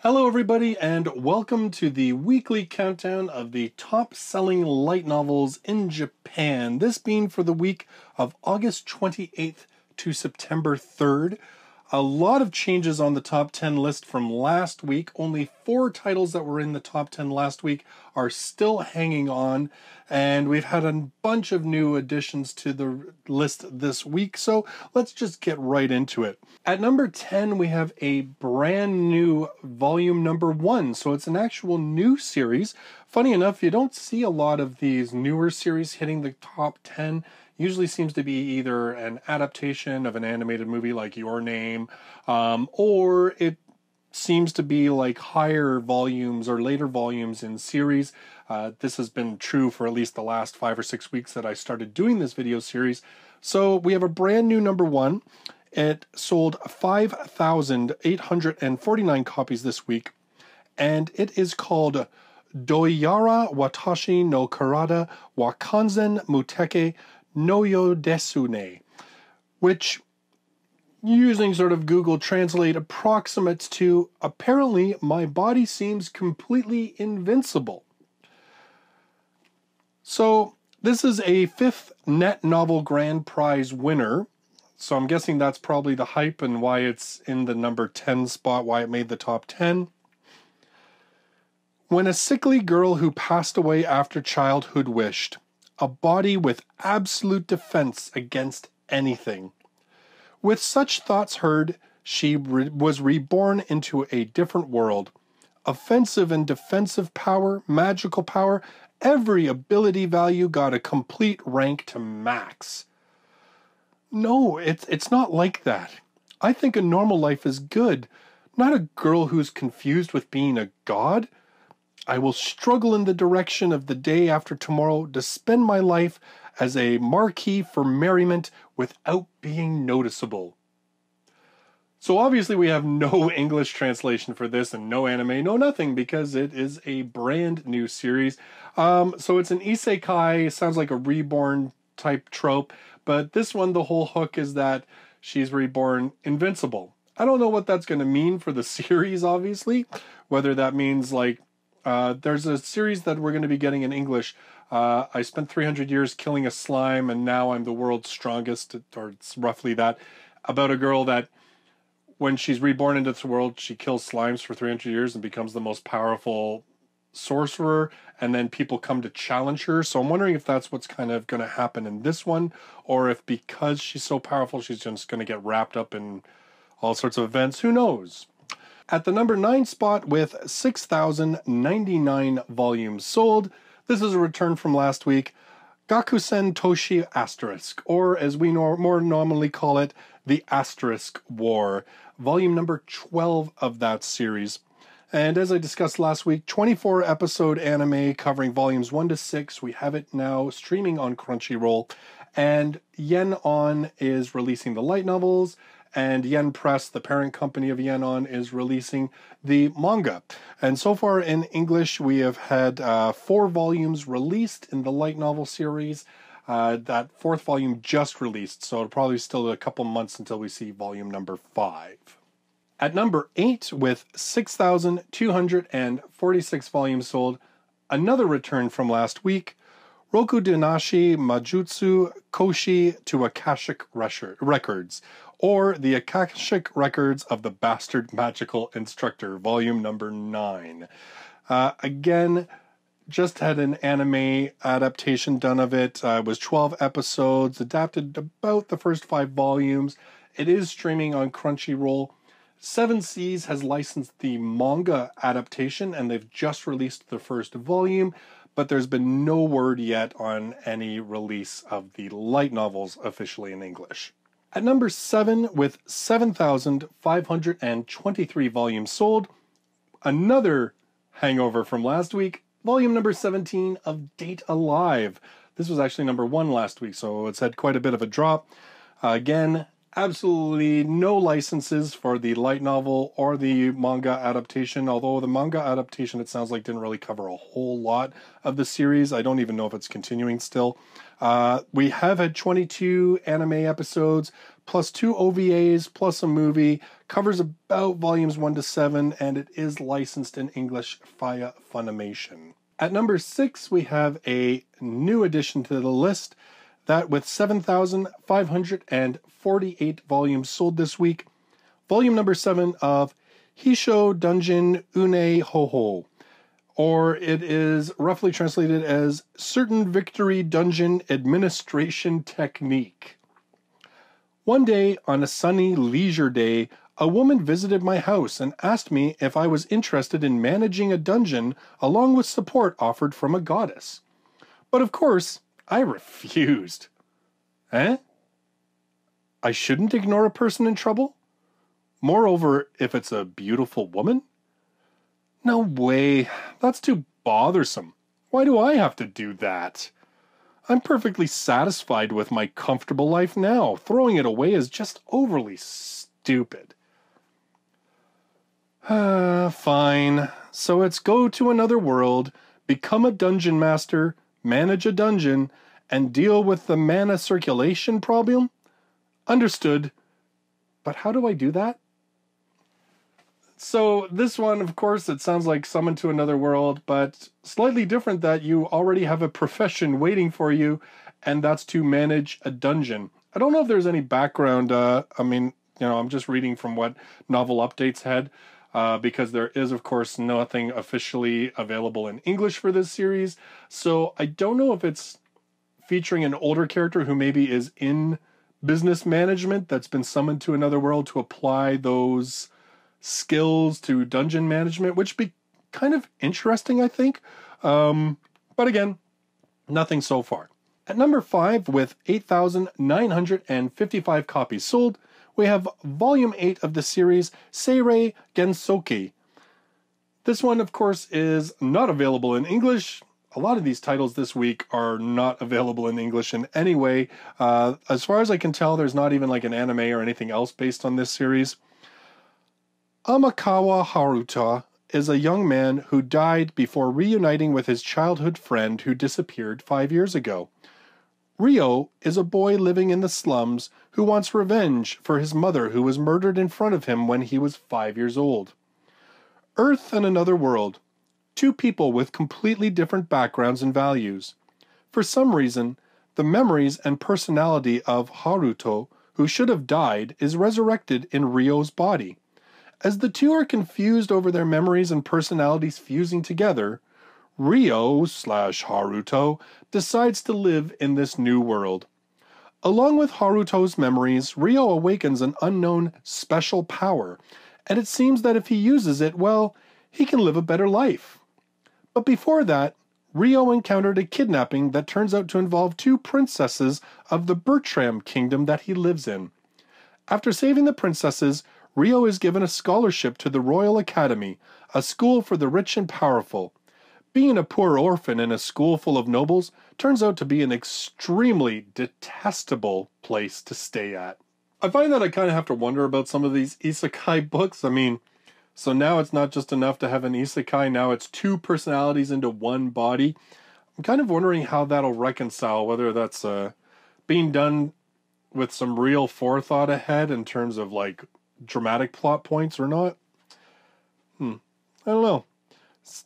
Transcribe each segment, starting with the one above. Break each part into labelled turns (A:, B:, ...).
A: Hello everybody and welcome to the weekly countdown of the top-selling light novels in Japan, this being for the week of August 28th to September 3rd. A lot of changes on the top 10 list from last week. Only 4 titles that were in the top 10 last week are still hanging on, and we've had a bunch of new additions to the list this week, so let's just get right into it. At number 10, we have a brand new volume number 1, so it's an actual new series. Funny enough, you don't see a lot of these newer series hitting the top 10. Usually seems to be either an adaptation of an animated movie like Your Name, or it seems to be like higher volumes or later volumes in series. This has been true for at least the last 5 or 6 weeks that I started doing this video series. So we have a brand new number 1. It sold 5,849 copies this week, and it is called Douyara Watashi no Karada wa Kanzen Muteki no yo desu ne, which, using sort of Google Translate, approximates to, apparently my body seems completely invincible. So this is a 5th Net Novel Grand Prize winner, so I'm guessing that's probably the hype and why it's in the number 10 spot, why it made the top 10. When a sickly girl who passed away after childhood wished, a body with absolute defense against anything. With such thoughts heard, she was reborn into a different world. Offensive and defensive power, magical power, every ability value got a complete rank to max. No, it's not like that. I think a normal life is good, not a girl who's confused with being a god. I will struggle in the direction of the day after tomorrow to spend my life as a marquee for merriment without being noticeable. So obviously we have no English translation for this and no anime, no nothing, because it is a brand new series. So it's an isekai, sounds like a reborn type trope, but this one, the whole hook is that she's reborn invincible. I don't know what that's going to mean for the series, obviously, whether that means like there's a series that we're going to be getting in English. I spent 300 years killing a slime and now I'm the world's strongest, or it's roughly that, about a girl that when she's reborn into this world, she kills slimes for 300 years and becomes the most powerful sorcerer, and then people come to challenge her. So I'm wondering if that's what's kind of going to happen in this one, or if because she's so powerful, she's just going to get wrapped up in all sorts of events. Who knows? At the number 9 spot with 6,099 volumes sold, this is a return from last week, Gakusen Toshi Asterisk, or as we more normally call it, the Asterisk War, volume number 12 of that series. And as I discussed last week, 24 episode anime covering volumes 1 to 6. We have it now streaming on Crunchyroll, and Yen On is releasing the light novels, and Yen Press, the parent company of Yen On, is releasing the manga. And so far in English, we have had 4 volumes released in the light novel series. That 4th volume just released, so it'll probably still a couple months until we see volume number 5. At number 8, with 6,246 volumes sold, another return from last week, Rokudenashi Majutsu Koushi to Akashic Records, or the Akashic Records of the Bastard Magical Instructor, volume number 9. Again, just had an anime adaptation done of it. It was 12 episodes, adapted about the first 5 volumes. It is streaming on Crunchyroll. 7 Seas has licensed the manga adaptation, and they've just released the first volume, but there's been no word yet on any release of the light novels officially in English. At number 7, with 7,523 volumes sold, another hangover from last week, volume number 17 of Date Alive. This was actually number 1 last week, so it's had quite a bit of a drop. Again, absolutely no licenses for the light novel or the manga adaptation, although the manga adaptation, it sounds like, didn't really cover a whole lot of the series. I don't even know if it's continuing still. We have had 22 anime episodes, plus 2 OVAs plus a movie, covers about volumes 1 to 7, and it is licensed in English via Funimation. At number 6, we have a new addition to the list, that with 7,548 volumes sold this week, volume number 7 of Hisho Dungeon Une Hoho, or it is roughly translated as Certain Victory Dungeon Administration Technique. One day, on a sunny leisure day, a woman visited my house and asked me if I was interested in managing a dungeon along with support offered from a goddess. But of course, I refused. Eh? I shouldn't ignore a person in trouble? Moreover, if it's a beautiful woman? No way, that's too bothersome. Why do I have to do that? I'm perfectly satisfied with my comfortable life now. Throwing it away is just overly stupid. Fine. So it's go to another world, become a dungeon master, manage a dungeon, and deal with the mana circulation problem? Understood. But how do I do that? So this one, of course, it sounds like Summon to Another World, but slightly different that you already have a profession waiting for you, and that's to manage a dungeon. I don't know if there's any background. I'm just reading from what Novel Updates had, because there is, of course, nothing officially available in English for this series. So I don't know if it's featuring an older character who maybe is in business management that's been summoned to another world to apply those skills to dungeon management, which would be kind of interesting, I think. But again, nothing so far. At number 5, with 8,955 copies sold, we have Volume 8 of the series, Seirei Gensoki. This one, of course, is not available in English. A lot of these titles this week are not available in English in any way. As far as I can tell, there's not even like an anime or anything else based on this series. Amakawa Haruta is a young man who died before reuniting with his childhood friend who disappeared 5 years ago. Ryo is a boy living in the slums who wants revenge for his mother who was murdered in front of him when he was 5 years old. Earth and Another World. Two people with completely different backgrounds and values. For some reason, the memories and personality of Haruto, who should have died, is resurrected in Ryo's body. As the two are confused over their memories and personalities fusing together, Ryo/Haruto decides to live in this new world. Along with Haruto's memories, Ryo awakens an unknown special power, and it seems that if he uses it, well, he can live a better life. But before that, Ryo encountered a kidnapping that turns out to involve two princesses of the Bertram kingdom that he lives in. After saving the princesses, Ryo is given a scholarship to the Royal Academy, a school for the rich and powerful. Being a poor orphan in a school full of nobles turns out to be an extremely detestable place to stay at. I find that I kind of have to wonder about some of these isekai books. So now it's not just enough to have an isekai, now it's two personalities into one body. I'm kind of wondering how that'll reconcile, whether that's being done with some real forethought ahead in terms of like dramatic plot points or not. I don't know.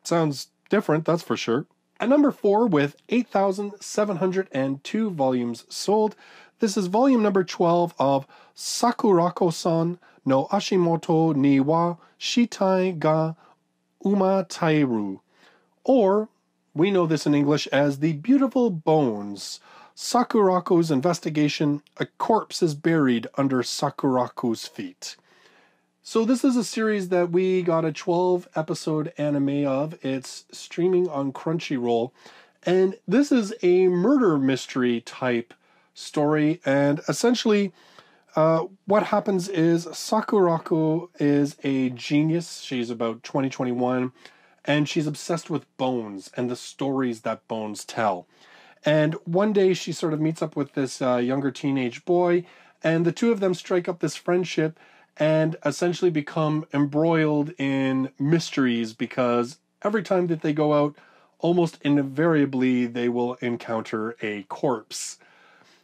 A: Sounds different, that's for sure. At number 4, with 8,702 volumes sold, this is volume number 12 of Sakurako-san no Ashimoto ni wa Shitai ga Umatairu, or we know this in English as The Beautiful Bones. Sakurako's investigation, a corpse is buried under Sakurako's feet. So this is a series that we got a 12-episode anime of. It's streaming on Crunchyroll. And this is a murder mystery type story. And essentially, what happens is Sakurako is a genius. She's about 2021. And she's obsessed with bones and the stories that bones tell. And one day she sort of meets up with this younger teenage boy. And the two of them strike up this friendship and essentially become embroiled in mysteries, because every time that they go out, almost invariably they will encounter a corpse.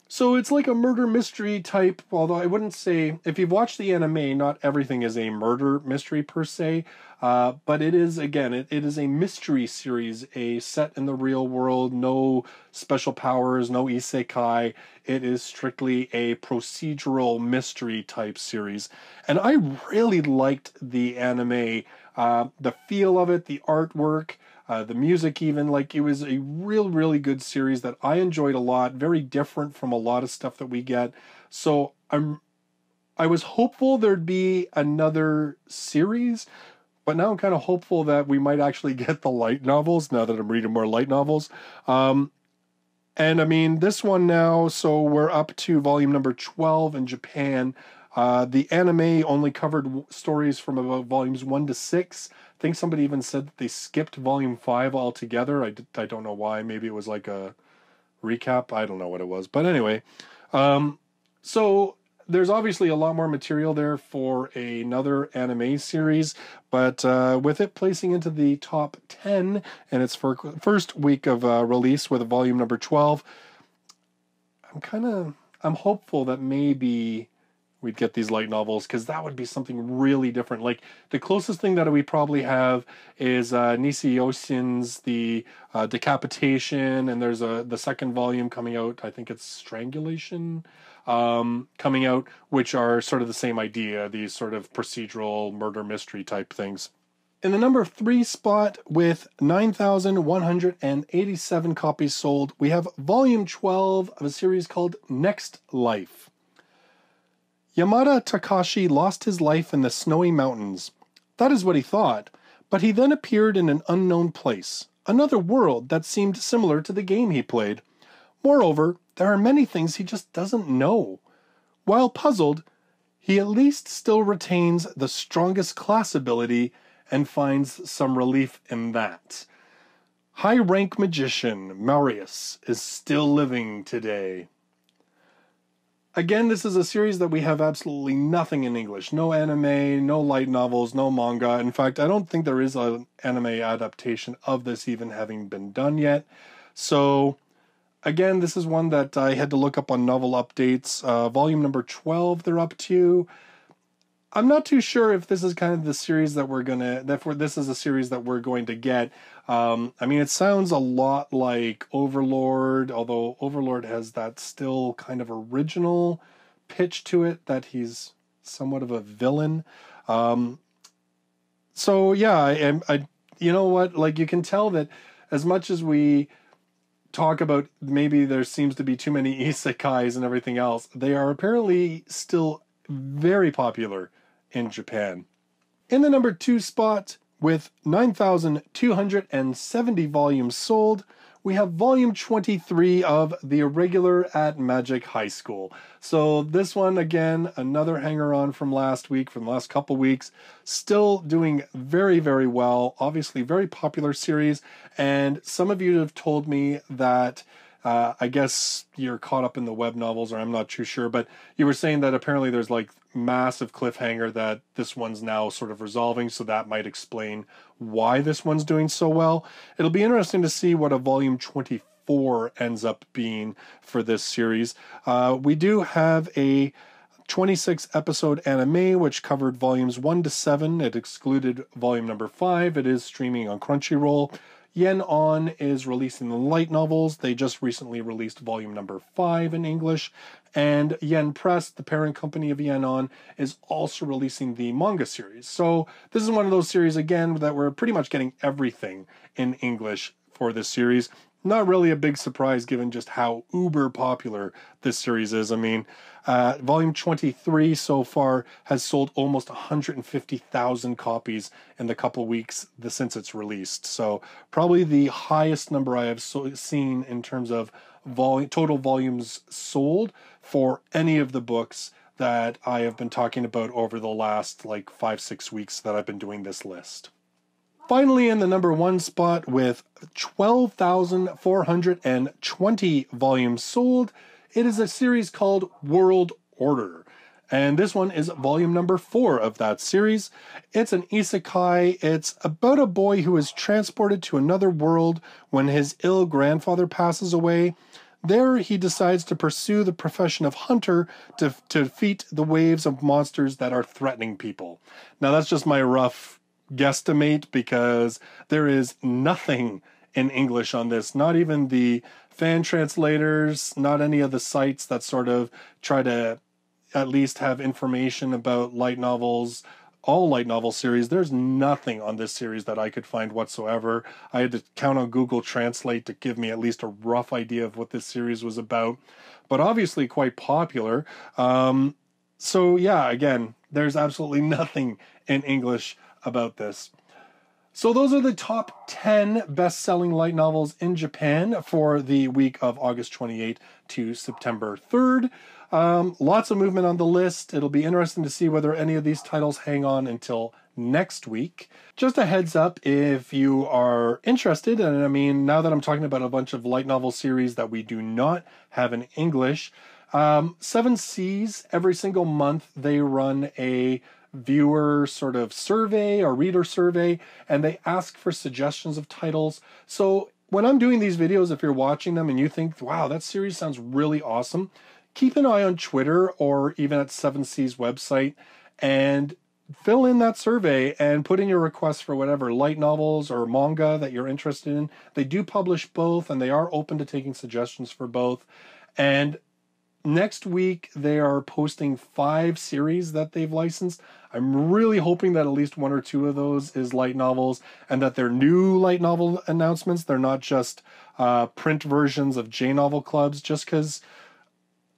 A: So it's like a murder mystery type, although I wouldn't say, if you've watched the anime, not everything is a murder mystery per se, but it is, again, it is a mystery series, a set in the real world, no special powers, no isekai. It is strictly a procedural mystery type series. And I really liked the anime, the feel of it, the artwork, the music even, like it was a really good series that I enjoyed a lot, very different from a lot of stuff that we get. So I was hopeful there'd be another series, but now I'm kind of hopeful that we might actually get the light novels now that I'm reading more light novels. And I mean, this one now, so we're up to volume number 12 in Japan. The anime only covered stories from about volumes 1 to 6. I think somebody even said that they skipped volume 5 altogether. I don't know why. Maybe it was like a recap. I don't know what it was. But anyway, so there's obviously a lot more material there for another anime series. But with it placing into the top 10 and its first week of release with volume number 12, I'm hopeful that maybe we'd get these light novels, because that would be something really different. Like, the closest thing that we probably have is Nisi The Decapitation, and there's the second volume coming out, I think it's Strangulation, coming out, which are sort of the same idea, these sort of procedural murder mystery type things. In the number 3 spot, with 9,187 copies sold, we have volume 12 of a series called Next Life. Yamada Takashi lost his life in the snowy mountains. That is what he thought, but he then appeared in an unknown place, another world that seemed similar to the game he played. Moreover, there are many things he just doesn't know. While puzzled, he at least still retains the strongest class ability and finds some relief in that. High-rank magician Marius is still living today. Again, this is a series that we have absolutely nothing in English. No anime, no light novels, no manga. In fact, I don't think there is an anime adaptation of this even having been done yet. So, again, this is one that I had to look up on Novel Updates. Volume number 12 they're up to. I'm not too sure if this is kind of the series that this is a series that we're going to get. I mean, it sounds a lot like Overlord, although Overlord has that still kind of original pitch to it, that he's somewhat of a villain. So yeah, I you know what, like, you can tell that as much as we talk about maybe there seems to be too many isekais and everything else, they are apparently still very popular in Japan. In the number 2 spot, with 9,270 volumes sold, we have volume 23 of The Irregular at Magic High School. So this one, again, another hanger-on from last week, from the last couple weeks, still doing very well. Obviously, very popular series, and some of you have told me that I guess you're caught up in the web novels, or I'm not too sure, but you were saying that apparently there's like massive cliffhanger that this one's now sort of resolving, so that might explain why this one's doing so well. It'll be interesting to see what a volume 24 ends up being for this series. We do have a 26 episode anime which covered volumes 1 to 7. It excluded volume number 5. It is streaming on Crunchyroll. Yen On is releasing the light novels. They just recently released volume number 5 in English. And Yen Press, the parent company of Yen On, is also releasing the manga series. So this is one of those series, again, that we're pretty much getting everything in English for this series. Not really a big surprise given just how uber popular this series is. I mean, volume 23 so far has sold almost 150,000 copies in the couple weeks since it's released. So probably the highest number I have seen in terms of total volumes sold for any of the books that I have been talking about over the last like 5-6 weeks that I've been doing this list. Finally, in the number 1 spot, with 12,420 volumes sold, it is a series called World Order. And this one is volume number 4 of that series. It's an isekai. It's about a boy who is transported to another world when his ill grandfather passes away. There, he decides to pursue the profession of hunter to defeat the waves of monsters that are threatening people. Now, that's just my rough guesstimate because there is nothing in English on this, not even the fan translators, not any of the sites that sort of try to at least have information about light novels, all light novel series. There's nothing on this series that I could find whatsoever. I had to count on Google Translate to give me at least a rough idea of what this series was about, but obviously quite popular. So yeah, again, there's absolutely nothing in English about this. So those are the top 10 best-selling light novels in Japan for the week of August 28th to September 3rd. Lots of movement on the list. It'll be interesting to see whether any of these titles hang on until next week. Just a heads up if you are interested, and I mean, now that I'm talking about a bunch of light novel series that we do not have in English, 7 Seas, every single month they run a viewer sort of survey or reader survey, and they ask for suggestions of titles. So when I'm doing these videos, if you're watching them and you think, wow, that series sounds really awesome, keep an eye on Twitter or even at 7 Seas website and fill in that survey and put in your requests for whatever light novels or manga that you're interested in. They do publish both, and they are open to taking suggestions for both. And next week, they are posting 5 series that they've licensed. I'm really hoping that at least 1 or 2 of those is light novels, and that they're new light novel announcements. They're not just print versions of J-novel clubs, just because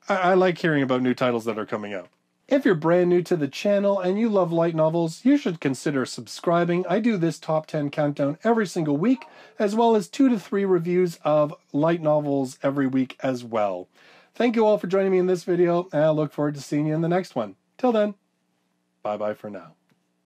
A: I like hearing about new titles that are coming out. If you're brand new to the channel and you love light novels, you should consider subscribing. I do this top 10 countdown every single week, as well as 2 to 3 reviews of light novels every week as well. Thank you all for joining me in this video, and I look forward to seeing you in the next one. Till then, bye-bye for now.